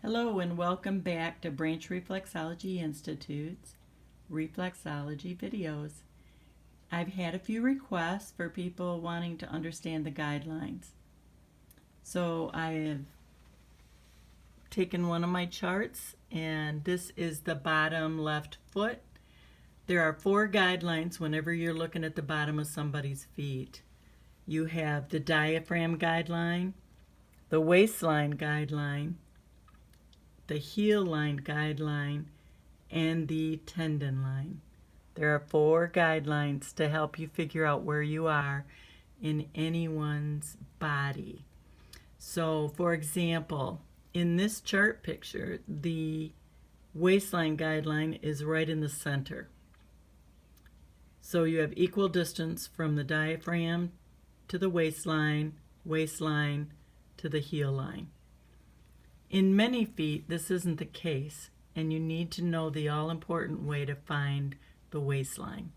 Hello and welcome back to Branch Reflexology Institute's Reflexology videos. I've had a few requests for people wanting to understand the guidelines. So I have taken one of my charts, and this is the bottom left foot. There are 4 guidelines whenever you're looking at the bottom of somebody's feet. You have the diaphragm guideline, the waistline guideline, the heel line guideline, and the tendon line. There are 4 guidelines to help you figure out where you are in anyone's body. So, for example, in this chart picture, the waistline guideline is right in the center. So you have equal distance from the diaphragm to the waistline to the heel line. In many feet, this isn't the case, and you need to know the all-important way to find the waistline.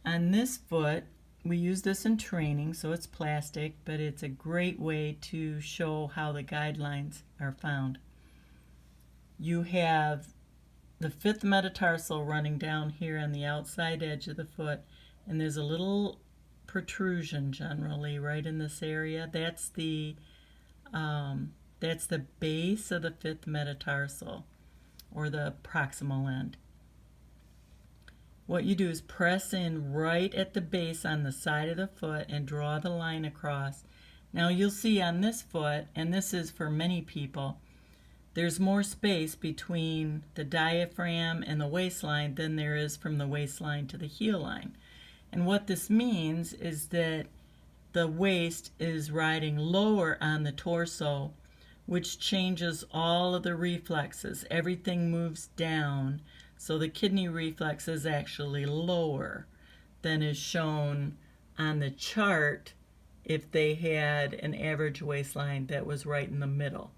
On this foot, we use this in training, so it's plastic, but it's a great way to show how the guidelines are found. You have the 5th metatarsal running down here on the outside edge of the foot, and there's a little protrusion generally right in this area. That's the base of the 5th metatarsal, or the proximal end. What you do is press in right at the base on the side of the foot and draw the line across. Now you'll see on this foot, and this is for many people, there's more space between the diaphragm and the waistline than there is from the waistline to the heel line. And what this means is that the waist is riding lower on the torso, which changes all of the reflexes. Everything moves down, so the kidney reflex is actually lower than is shown on the chart if they had an average waistline that was right in the middle.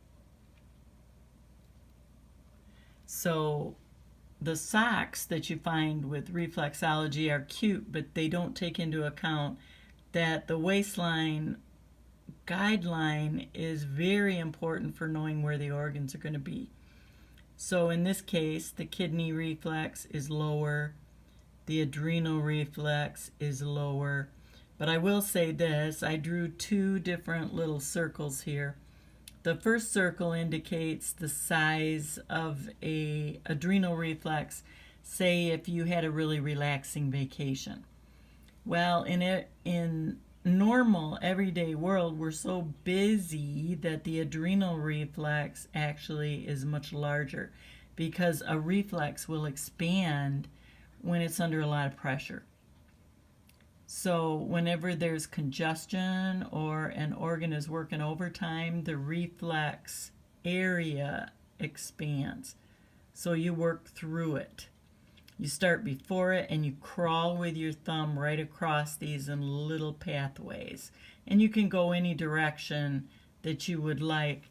So the socks that you find with reflexology are cute, but they don't take into account that the waistline guideline is very important for knowing where the organs are going to be. So in this case, the kidney reflex is lower, the adrenal reflex is lower. But I will say this, I drew 2 different little circles here. The first circle indicates the size of a adrenal reflex, say if you had a really relaxing vacation. Well, in normal everyday world, we're so busy that the adrenal reflex actually is much larger, because a reflex will expand when it's under a lot of pressure. So whenever there's congestion or an organ is working overtime, the reflex area expands. So you work through it. You start before it and you crawl with your thumb right across these in little pathways. And you can go any direction that you would like.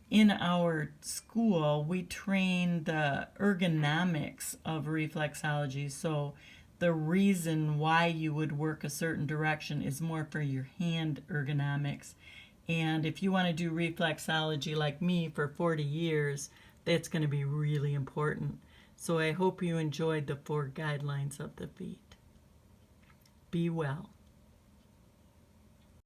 In our school, we train the ergonomics of reflexology. So the reason why you would work a certain direction is more for your hand ergonomics. And if you want to do reflexology like me for 40 years, that's going to be really important. So I hope you enjoyed the 4 guidelines of the feet. Be well.